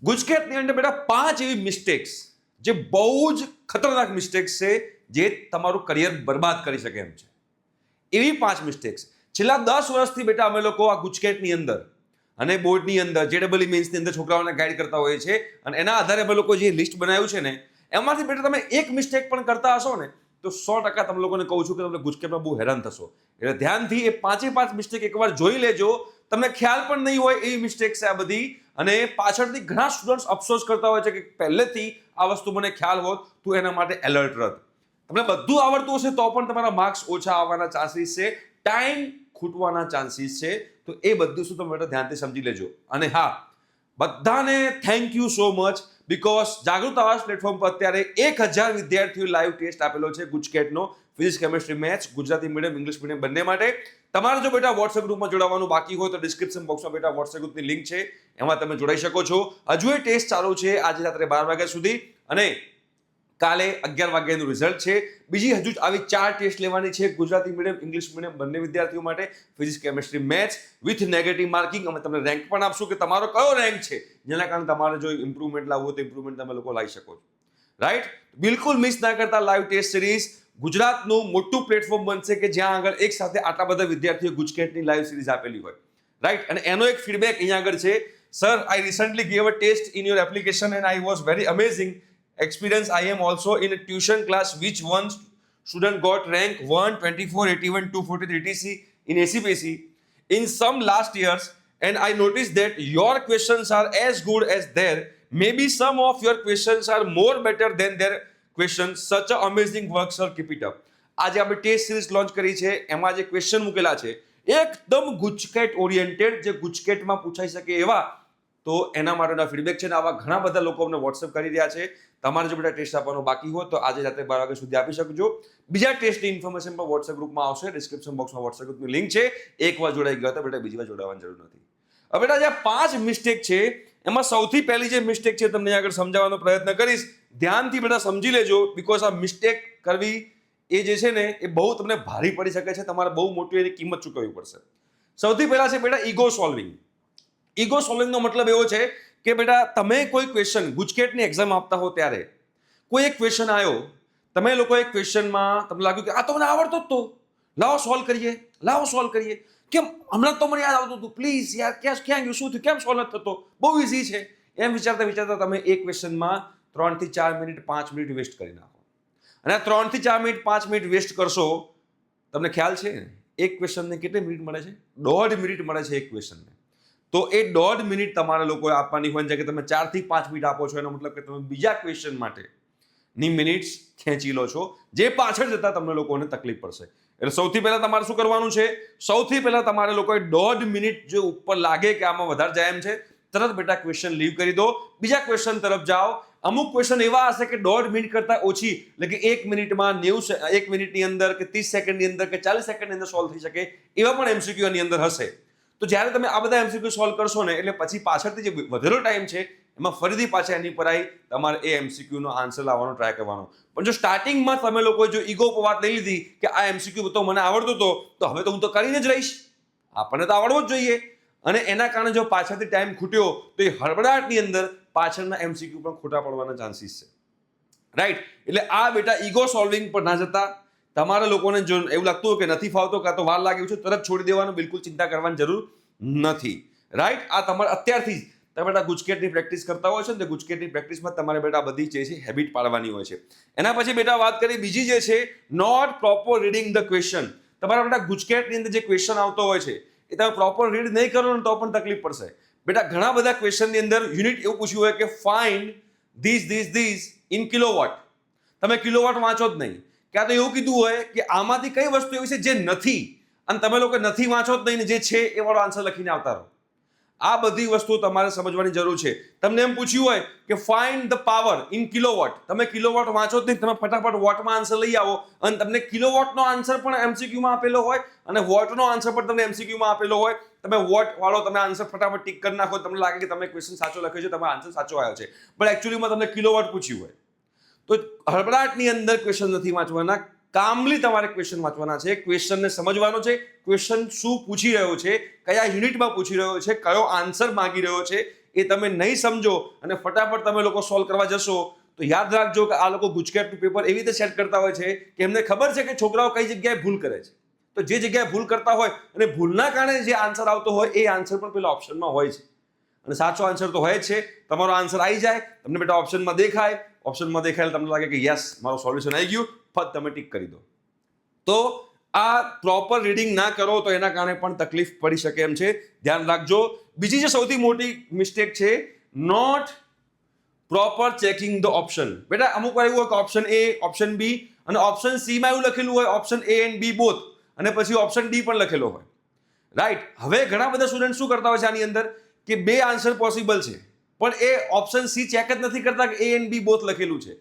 ગુજકેટની અંદર બેટા 5 એવી મિસ્ટેક્સ જે બહુ જ ખતરનાક મિસ્ટેક્સ છે જે તમારું કરિયર બરબાદ કરી શકે એમ છે. એવી 5 મિસ્ટેક્સ છેલ્લા 10 વર્ષથી બેટા અમે લોકો આ ગુજકેટની અંદર અને બોર્ડની અંદર JEE મેન્સની અંદર છોકરાઓને ગાઈડ કરતા હોઈએ છીએ અને એના આધારે અમે લોકો જે લિસ્ટ બનાવ્યું છે ને એમાંથી બેટા તમે એક મિસ્ટેક પણ કરતા હશો ને તો 100% તમે લોકોને કહું છું કે તમે ગુજકેટમાં બહુ હેરાન થશો. એટલે ધ્યાનથી એ 5 મિસ્ટેક એકવાર જોઈ લેજો. તમને ખ્યાલ પણ નહીં હોય એવી મિસ્ટેક છે આ બધી અને પાછળથી ઘણા સ્ટુડન્ટ્સ અફસોસ કરતા હોય છે કે પહેલેથી આ વસ્તુ મને ખ્યાલ હોત તો એના માટે એલર્ટ રહત. તમને બધું આવડતું હશે તો પણ તમારા માર્ક્સ ઓછા આવવાના ચાન્સીસ છે, ટાઈમ ખૂટવાના ચાન્સીસ છે. તો એ બધું શું તમે ધ્યાનથી સમજી લેજો. અને હા, બધાને thank you so much because જાગૃત આવાસ પ્લેટફોર્મ પર અત્યારે 1000 વિદ્યાર્થીઓ લાઈવ ટેસ્ટ આપેલો છે ગુજકેટનો, physics, chemistry, maths, Gujarati medium, English medium બંને માટે. તમારે જો બેટા વોટ્સએપ ગ્રુપમાં જોડાવાનું બાકી હોય તો ડિસ્ક્રિપ્શન બોક્સમાં બેટા વોટ્સએપ ગ્રુપની લિંક છે, એમાં તમે જોડાઈ શકો છો. હજુ એ ટેસ્ટ ચાલુ છે આજે રાત્રે 12 વાગ્યા સુધી અને કાલે 11 વાગ્યાનું રિઝલ્ટ છે. બીજી હજુ આવી 4 ટેસ્ટ લેવાની છે ગુજરાતી મીડિયમ, ઇંગ્લિશ મીડિયમ બંને વિદ્યાર્થીઓ માટે, physics, chemistry, maths with negative marking. અમે તમને રેન્ક પણ આપશું કે તમારો કયો રેન્ક છે જેના કારણે તમારે જો ઇમ્પ્રુવમેન્ટ લાવવું હોય તો ઇમ્પ્રુવમેન્ટ તમે લોકો લાવી શકો છો. રાઈટ? બિલકુલ મિસ ના કરતા લાઈવ ટેસ્ટ સિરીઝ. ગુજરાતનું મોટું પ્લેટફોર્મ બનશે કે જ્યાં આગળ એક સાથે આટલા બધા વિદ્યાર્થીઓ ગુજકેટની લાઈવ સિરીઝ આપેલી હોય. રાઈટ? અને એનો એક ફીડબેક અહીંયા આગળ છે. Sir, I recently gave a test in your application and I was very amazing experience. I am also in a tuition class which one student got rank 1, 24, 81, 243 etc. in ACPC in some last years, and I noticed that your questions are as good as their. Maybe some of your questions are more better than their questions. Such a amazing work, sir. Keep it up. આજે આપણે test series launch કરી છે. એમાં જે question મૂકેલા છે એકદમ GUJCET oriented, જે ગુજકેટમાં પૂછાઈ શકે એવા. તો એના માટેના ફીડબેક છે ને આવા ઘણા બધા લોકો અમને વોટ્સએપ કરી રહ્યા છે. તમારે જો બેટા ટેસ્ટ આપવાનો બાકી હોય તો આજે રાત્રે 12 વાગ્યા સુધી આપી શકજો. બીજા ટેસ્ટની ઇન્ફોર્મેશન પણ વોટ્સએપ ગ્રુપમાં આવશે. ડિસ્ક્રિપ્શન બોક્સમાં વોટ્સએપ ગ્રુપની લિંક છે. એકવાર જોડાઈ ગયો તો બેટા બીજી વાર જોડાવાની જરૂર નથી. હવે બેટા જે 5 મિસ્ટેક છે એમાં સૌથી પહેલી જે મિસ્ટેક છે તમને આગળ સમજાવવાનો પ્રયત્ન કરીશ. ધ્યાનથી બેટા સમજી લેજો બીકોઝ આ મિસ્ટેક કરવી એ જે છે ને એ બહુ તમને ભારી પડી શકે છે. તમારે બહુ મોટી એની કિંમત ચૂકવવી પડશે. સૌથી પહેલા છે બેટા ઈગો સોલ્વિંગ. ઈગો સોલ્વિંગનો મતલબ એવો છે કે બેટા તમે કોઈ ક્વેશ્ચન ગુજકેટની એક્ઝામ આપતા હો ત્યારે કોઈ એક ક્વેશ્ચન આવ્યો, તમે લોકો એક ક્વેશ્ચનમાં તમને લાગ્યું કે આ તો મને આવડતો જ તો, લાવો સોલ્વ કરીએ. કેમ હમણાં તો મને યાદ આવતું હતું, પ્લીઝ યાર ક્યાં ગયું, શું થયું, કેમ સોલ્વ નથી થતો, બહુ ઇઝી છે. એમ વિચારતા વિચારતા તમે એક ક્વેશ્ચનમાં 3 થી 4 મિનિટ 5 મિનિટ વેસ્ટ કરી નાખો. અને આ 3 થી 4 મિનિટ 5 મિનિટ વેસ્ટ કરશો, તમને ખ્યાલ છે એક ક્વેશ્ચનને કેટલી મિનિટ મળે છે? 1.5 મિનિટ મળે છે એક ક્વેશ્ચનને. તો એ 1.5 મિનિટ તમારે લોકોએ આપવાની હોય છે કે તમે 4 થી 5 મિનિટ આપો છો એનો મતલબ કે તમે બીજા ક્વેશ્ચન માટેની મિનિટ્સ ખેંચી લો છો, જે પાછળ જતા તમને લોકોને તકલીફ પડશે. એટલે સૌથી પહેલા તમારે શું કરવાનું છે? સૌથી પહેલા તમારે લોકોએ 1.5 મિનિટ જે ઉપર લાગે કે આમાં વધારે જાય એમ છે, તરત બેટા ક્વેશ્ચન લીવ કરી દો, બીજા ક્વેશ્ચન તરફ જાઓ. અમુક ક્વેશ્ચન એવા હશે કે 1.5 મિનિટ કરતા ઓછી, એટલે કે 1 મિનિટમાં 1 મિનિટની અંદર કે 30 સેકન્ડની અંદર કે 40 સેકન્ડની અંદર સોલ્વ થઈ શકે એવા પણ MCQ ની અંદર હશે. તો જ્યારે તમે આ બધા MCQ સોલ્વ કરશો ને એટલે પછી પાછળથી જે વધેલો ટાઈમ છે એમાં ફરીથી પાછા એની પર આવી તમારે એ MCQ નો આન્સર લાવવાનો ટ્રાય કરવાનો. પણ જો સ્ટાર્ટિંગમાં તમે લોકો જો ઈગો પર વાત લઈ લીધી કે આ MCQ તો મને આવડતો હતો તો હવે તો હું તો કરીને જ રહીશ, આપણને તો આવડવો જ જોઈએ, અને એના કારણે જો પાછળથી ટાઈમ ખૂટ્યો તો એ હળબડાટની અંદર પાછળના MCQ પણ ખોટા પડવાના ચાન્સીસ છે. રાઈટ? એટલે આ બેટા ઈગો સોલ્વિંગ પર ના જતા. તમારા લોકોને જો એવું લાગતું હોય કે નથી ફાવતો કાં તો વાર લાગ્યું છે, તરત છોડી દેવાનું, બિલકુલ ચિંતા કરવાની જરૂર નથી. રાઈટ? આ તમારે અત્યારથી જ તમે બેટા ગુજકેટની પ્રેક્ટિસ કરતા હોય છે ને, ગુજકેટની પ્રેક્ટિસમાં તમારે બેટા બધી જે છે હેબિટ પાડવાની હોય છે. એના પછી બેટા વાત કરી બીજી જે છે, not proper reading the question. તમારા બેટા ગુજકેટની અંદર જે ક્વેશ્ચન આવતો હોય છે એ તમે પ્રોપર રીડ નહીં કરો ને તો પણ તકલીફ પડશે. બેટા ઘણા બધા ક્વેશ્ચનની અંદર યુનિટ એવું પૂછ્યું હોય કે ફાઇન્ડ ધીસ ઇન કિલોવોટ. તમે કિલોવોટ વાંચો જ નહીં. ક્યાં તો એવું કીધું હોય કે આમાંથી કઈ વસ્તુ એવી છે જે નથી, અને તમે લોકો નથી વાંચો જ નહીં ને જે છે એ વાળો આન્સર લખીને આવતા રહો. આ બધી વસ્તુ તમારે સમજવાની જરૂર છે. તમને એમ પૂછ્યું હોય કે find the power in kilowatt, તમે કિલોવોટ વાંચો જ નહીં, તમે ફટાફટ વોટમાં આન્સર લઈ આવો અને તમને કિલોવોટનો આન્સર પણ MCQ માં આપેલો હોય અને વોટનો આન્સર પણ તમને MCQ માં આપેલો હોય, તમે વોટ વાળો તમે આન્સર ફટાફટ ટીક કરી નાખો, તમને લાગે કે તમે ક્વેશ્ચન સાચો લખ્યો છે, તમારો આન્સર સાચો આવ્યો છે, પણ એકચ્યુઅલીમાં તમને કિલોવોટ પૂછ્યું હોય. તો હળબડાટની અંદર ક્વેશ્ચન નથી વાંચવાના, કામલી તમારે ક્વેશ્ચન વાંચવાના છે, ક્વેશ્ચનને સમજવાનો છે, ક્વેશ્ચન શું પૂછી રહ્યો છે, કયા યુનિટમાં પૂછી રહ્યો છે, કયો આન્સર માંગી રહ્યો છે, એ તમે નહીં સમજો અને ફટાફટ તમે લોકો સોલ્વ કરવા જશો તો યાદ રાખજો કે આ લોકો ગુજકેટનું પેપર એવી રીતે સેટ કરતા હોય છે કે એમને ખબર છે કે છોકરાઓ કઈ જગ્યાએ ભૂલ કરે છે. તો જે જગ્યાએ ભૂલ કરતા હોય અને ભૂલના કારણે જે આન્સર આવતો હોય એ આન્સર પણ પેલા ઓપ્શનમાં હોય છે અને સાચો આન્સર તો હોય જ છે. તમારો આન્સર આવી જાય, તમને બેટા ઓપ્શનમાં દેખાય તમને લાગે કે યસ મારું સોલ્યુશન આવી ગયું, ફટ તમે ટીક કરી દો. તો આ પ્રોપર રીડિંગ ના કરો તો એના કારણે પણ તકલીફ પડી શકે એમ છે, ધ્યાન રાખજો. બીજી જે સૌથી મોટી મિસ્ટેક છે, not proper checking the option. બેટા અમુક વાર એવું હોય કે ઓપ્શન એ, ઓપ્શન બી અને ઓપ્શન સી માં એવું લખેલું હોય option A and B both અને પછી ઓપ્શન ડી પણ લખેલો હોય, રાઈટ. હવે ઘણા બધા સ્ટુડન્ટ શું કરતા હોય છે આની અંદર કે બે આન્સર પોસિબલ છે પણ એ ઓપ્શન સી ચેક જ નથી કરતા કે એ એન્ડ બી બોથ લખેલું છે.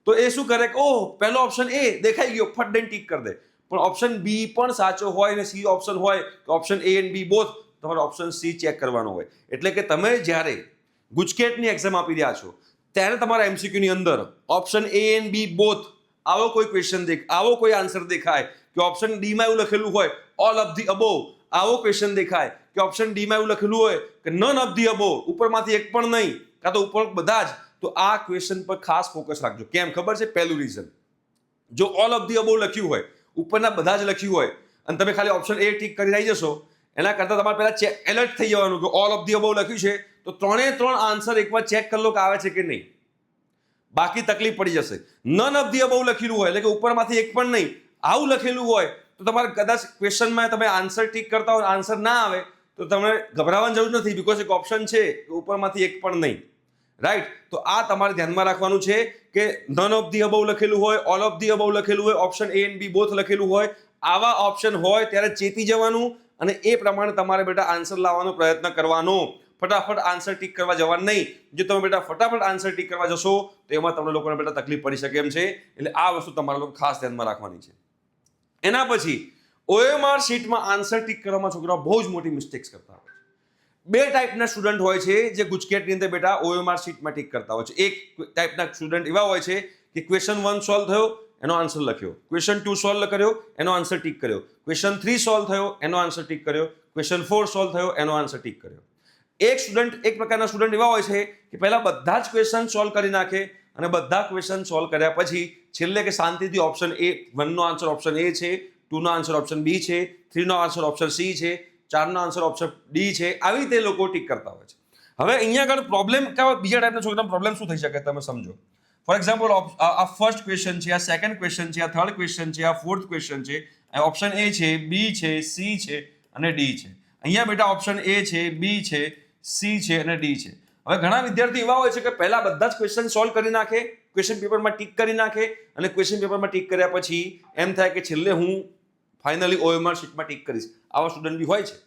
તો એ શું કરે કે ઓહ પહેલો ઓપ્શન એ દેખાઈ ગયો, ફટ દઈને ટીક કરી દે. પણ ઓપ્શન બી પણ સાચો હોય અને સી ઓપ્શન હોય તો option A and B both તમારે ઓપ્શન સી ચેક કરવાનો હોય. એટલે કે તમે જ્યારે ગુજકેટની એક્ઝામ આપી રહ્યા છો ત્યારે તમારા એમસીક્યુની અંદર option A and B both આવો કોઈ ક્વેશ્ચન આવો કોઈ આન્સર દેખાય કે ઓપ્શન ડીમાં એવું લખેલું હોય ઓલ ઓફ ધી અબોવ, આવો ક્વેશ્ચન દેખાય કે ઓપ્શન ડીમાં એવું લખેલું હોય કે નન ઓફ ધી અબોવ, ઉપરમાંથી એક પણ નહીં કાં તો ઉપર બધા જ, તો આ ક્વેશ્ચન પર ખાસ ફોકસ રાખજો. કેમ ખબર છે? પહેલું રીઝન, જો ઓલ ઓફ ધી અબોવ લખ્યું હોય, ઉપરના બધા જ લખ્યું હોય અને તમે ખાલી ઓપ્શન એ ટીક કરી આવી જશો એના કરતાં તમારે પહેલા એલર્ટ થઈ જવાનું કે ઓલ ઓફ ધી અબોવ લખ્યું છે તો ત્રણે ત્રણ આન્સર એકવાર ચેક કરી લો કે આવે છે કે નહીં, બાકી તકલીફ પડી જશે. નન ઓફ ધી અબોવ લખેલું હોય એટલે કે ઉપરમાંથી એક પણ નહીં આવું લખેલું હોય તો તમારે કદાચ ક્વેશ્ચનમાં તમે આન્સર ટીક કરતા હોય આન્સર ના આવે તો તમને ગભરાવાની જરૂર નથી, બીકોઝ એક ઓપ્શન છે કે ઉપરમાંથી એક પણ નહીં, રાઈટ. તો આ તમારે ધ્યાનમાં રાખવાનું છે કે નન ઓફ ધી અબોવ લખેલું હોય, ઓલ ઓફ ધી અબોવ લખેલું હોય, option A and B both લખેલું હોય, આવા ઓપ્શન હોય ત્યારે ચેતી જવાનું અને એ પ્રમાણે તમારે બેટા આન્સર લાવવાનો પ્રયત્ન કરવાનો. ફટાફટ આન્સર ટીક કરવા જવાનું નહીં. જો તમે બેટા ફટાફટ આન્સર ટીક કરવા જશો તો એમાં તમને લોકોને બેટા તકલીફ પડી શકે એમ છે. એટલે આ વસ્તુ તમારા લોકો ખાસ ધ્યાનમાં રાખવાની છે. એના પછી OMR શીટમાં આન્સર ટીક કરવામાં છોકરાઓ બહુ જ મોટી મિસ્ટેક્સ કરતા હોય છે. બે ટાઈપના સ્ટુડન્ટ હોય છે જે ગુજકેટની અંદર બેટા OMR શીટમાં ટીક કરતા હોય છે. એક ટાઈપના સ્ટુડન્ટ એવા હોય છે કે ક્વેશ્ચન 1 સોલ્વ થયો એનો આન્સર લખ્યો, ક્વેશ્ચન 2 સોલ્વ કર્યો એનો આન્સર ટીક કર્યો, ક્વેશ્ચન 3 સોલ્વ થયો એનો આન્સર ટીક કર્યો, ક્વેશ્ચન 4 સોલ્વ થયો એનો આન્સર ટીક કર્યો. એક પ્રકારના સ્ટુડન્ટ એવા હોય છે કે પહેલા બધા જ ક્વેશ્ચન સોલ્વ કરી નાખે અને બધા ક્વેશ્ચન સોલ્વ કર્યા પછી છેલ્લે કે શાંતિથી ઓપ્શન એ 1 નો આન્સર ઓપ્શન એ છે, 2 નો આન્સર ઓપ્શન બી છે, 3 નો આન્સર ઓપ્શન સી છે, 4 નો આન્સર ઓપ્શન ડી છે, આવી રીતે લોકો ટીક કરતા હોય છે. હવે અહીંયા આગળ પ્રોબ્લેમ બીજા ટાઈપના છોકરાનો પ્રોબ્લેમ શું થઈ શકે તમે સમજો. ફોર એક્ઝામ્પલ આ ફર્સ્ટ ક્વેશ્ચન છે, આ સેકન્ડ ક્વેશ્ચન છે, આ થર્ડ ક્વેશ્ચન છે, આ ફોર્થ ક્વેશ્ચન છે, ઓપ્શન એ છે, બી છે, સી છે અને ડી છે. અહીંયા બેટા ઓપ્શન એ છે, બી છે, સી છે અને ડી છે. હવે ઘણા વિદ્યાર્થી એવા હોય છે કે પહેલા બધા જ ક્વેશ્ચન સોલ્વ કરી નાખે, ક્વેશ્ચન પેપરમાં ટીક કરી નાખે અને ક્વેશ્ચન પેપરમાં ટીક કર્યા પછી એમ થાય કે છેલ્લે હું ફાઇનલી OMR શીટમાં ટીક કરીશ. આવા સ્ટુડન્ટ બી હોય છે.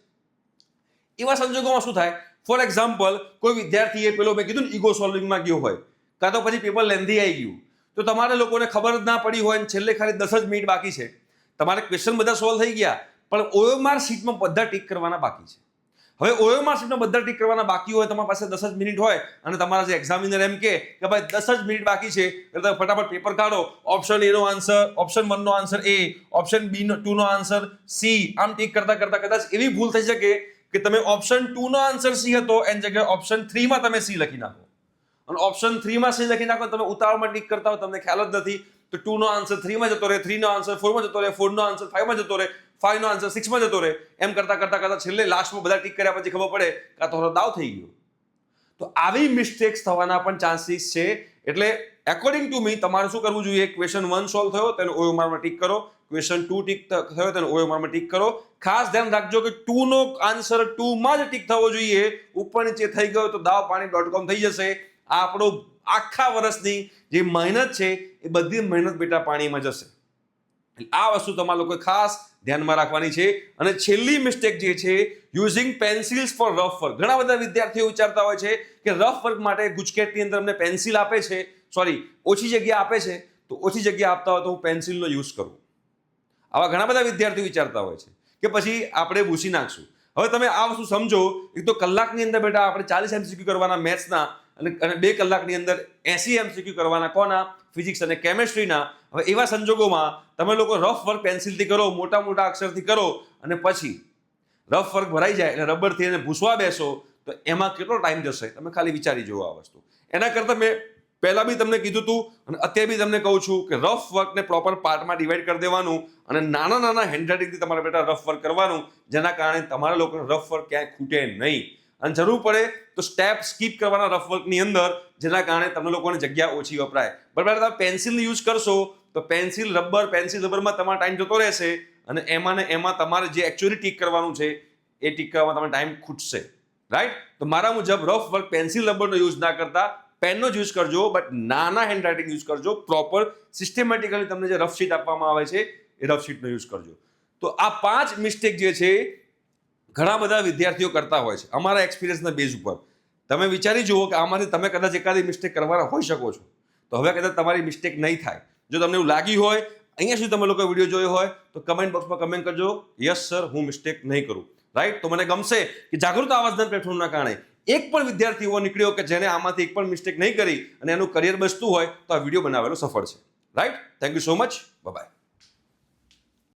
એવા સંજોગોમાં શું થાય, ફોર એક્ઝામ્પલ કોઈ વિદ્યાર્થીએ પેલો મેં કીધું ને ઈગો સોલ્વિંગમાં ગયો હોય કાં તો પછી પેપર લેન્ધી આવી ગયું તો તમારે લોકોને ખબર જ ના પડી હોય છેલ્લે ખાલી 10 જ મિનિટ બાકી છે, તમારે ક્વેશ્ચન બધા સોલ્વ થઈ ગયા પણ OMR શીટમાં બધા ટીક કરવાના બાકી છે. હવે OMR શીટમાં બધા ટીક કરવાના બાકી હોય, તમારી પાસે 10 જ મિનિટ હોય અને તમારા જે એક્ઝામિનર એમ કે ભાઈ 10 જ મિનિટ બાકી છે એટલે તમે ફટાફટ પેપર કાઢો, ઓપ્શન એ નો આન્સર, ઓપ્શન 1 નો આન્સર એ, ઓપ્શન બી નો 2 નો આન્સર સી, આમ ટીક કરતા કરતા કદાચ એવી ભૂલ થઈ શકે કે તમે ઓપ્શન 2 નો આન્સર સી હતો એની જગ્યાએ ઓપ્શન 3 માં તમે સી લખી નાખો અને ઓપ્શન 3 માં સી લખી નાખો તમે ઉતાવળમાં ટીક કરતા હો, તમને ખ્યાલ જ નથી તો 2 નો આન્સર 3 માં જતો રહે, 3 નો આન્સર 4 માં જતો રહે, 4 નો આન્સર 5 માં જતો રહે, 5 નો આન્સર 6 માં જતો રહે, એમ કરતા છેલ્લે લાસ્ટમાં બધા ટીક કર્યા પછી ખબર પડે કે આ તો દાવ થઈ ગયો. તો આવી મિસ્ટેક્સ થવાના પણ ચાન્સીસ છે. એટલે એકોર્ડિંગ ટુ મી તમારે શું કરવું જોઈએ, ક્વેશ્ચન 1 સોલ્વ થયો તેનો OMR માં ટીક કરો, ક્વેશ્ચન 2 ટીક થયો તેનો OMR માં ટીક કરો. ખાસ ધ્યાન રાખજો કે 2 નો આન્સર 2 માં જ ટીક થવો જોઈએ, ઉપર નીચે થઈ ગયો તો daawpani.com થઈ જશે. આ આપણો આખા વર્ષની જે મહેનત છે એ બધી મહેનત બેટા પાણીમાં જશે. આ વસ્તુ તમારા લોકોએ ખાસ ધ્યાનમાં રાખવાની છે. અને છેલ્લી મિસ્ટેક જે છે, using pencils for rough work. ઘણા બધા વિદ્યાર્થીઓ વિચારતા હોય છે કે રફ વર્ક માટે ગુજકેટની અંદર અમને પેન્સિલ આપે છે, ઓછી જગ્યા આપે છે તો ઓછી જગ્યા આપતા હોય તો હું પેન્સિલનો યુઝ કરું. આવા ઘણા બધા વિદ્યાર્થીઓ વિચારતા હોય છે કે પછી આપણે ભૂસી નાખશું. હવે તમે આ વસ્તુ સમજો, એક તો કલાકની અંદર બેટા આપણે 40 MCQ કરવાના મેથ્સના અને 2 કલાકની અંદર 80 MCQ કરવાના કોના, ફિઝિક્સ અને કેમેસ્ટ્રીના. હવે એવા સંજોગોમાં તમે લોકો રફ વર્ક પેન્સિલથી કરો, મોટા મોટા અક્ષરથી કરો અને પછી રફ વર્ક ભરાઈ જાય એટલે રબરથી એને ભૂસવા બેસો તો એમાં કેટલો ટાઈમ જશે તમે ખાલી વિચારી જુઓ આ વસ્તુ. એના કરતાં મેં પહેલાં બી તમને કીધું હતું અને અત્યારે બી તમને કહું છું કે રફ વર્કને પ્રોપર પાર્ટમાં ડિવાઈડ કરી દેવાનું અને નાના નાના હેન્ડરાઇટિંગથી તમારે બેટા રફ વર્ક કરવાનું, જેના કારણે તમારા લોકોને રફ વર્ક ક્યાંય ખૂટે નહીં. અને જરૂર પડે તો સ્ટેપ સ્કીપ કરવાના રફ વર્કની અંદર, જેના કારણે તમને લોકોને જગ્યા ઓછી વપરાય. બરાબર, તમે પેન્સિલનો યુઝ કરશો તો પેન્સિલ રબરમાં તમારો ટાઈમ જતો રહેશે અને એમાં ને એમાં તમારે જે એકચ્યુઅલી ટીક કરવાનું છે એ ટીક કરવામાં તમારો ટાઈમ ખૂટશે. રાઈટ? તો મારા મુજબ રફ વર્ક પેન્સિલ રબરનો યુઝ ના કરતા પેનનો જ યુઝ કરજો, બટ નાના હેન્ડરાઇટિંગ યુઝ કરજો. પ્રોપર સિસ્ટમેટિકલી તમને જે રફ શીટ આપવામાં આવે છે એ રફ શીટનો યુઝ કરજો. તો આ 5 મિસ્ટેક જે છે ઘણા બધા વિદ્યાર્થીઓ કરતા હોય છે. અમારા એક્સપિરિયન્સના બેઝ ઉપર તમે વિચારી જુઓ કે આમાંથી તમે કદાચ એકાદી મિસ્ટેક કરવાના હોઈ શકો છો. તો હવે કદાચ તમારી મિસ્ટેક નહીં થાય. જો તમને એવું લાગ્યું હોય, અહીંયા સુધી તમે લોકો વિડીયો જોયો હોય, તો કમેન્ટ બોક્સમાં કમેન્ટ કરજો, યસ સર હું મિસ્ટેક નહીં કરું. રાઈટ? તો મને ગમશે કે જાગૃત આવાજદાન પ્લેટફોર્મના કારણે એક પણ વિદ્યાર્થી એવો નીકળ્યો કે જેને આમાંથી એક પણ મિસ્ટેક નહીં કરી અને એનું કરિયર બચતું હોય, તો આ વિડીયો બનાવેલો સફળ છે. Right? Thank you so much. By.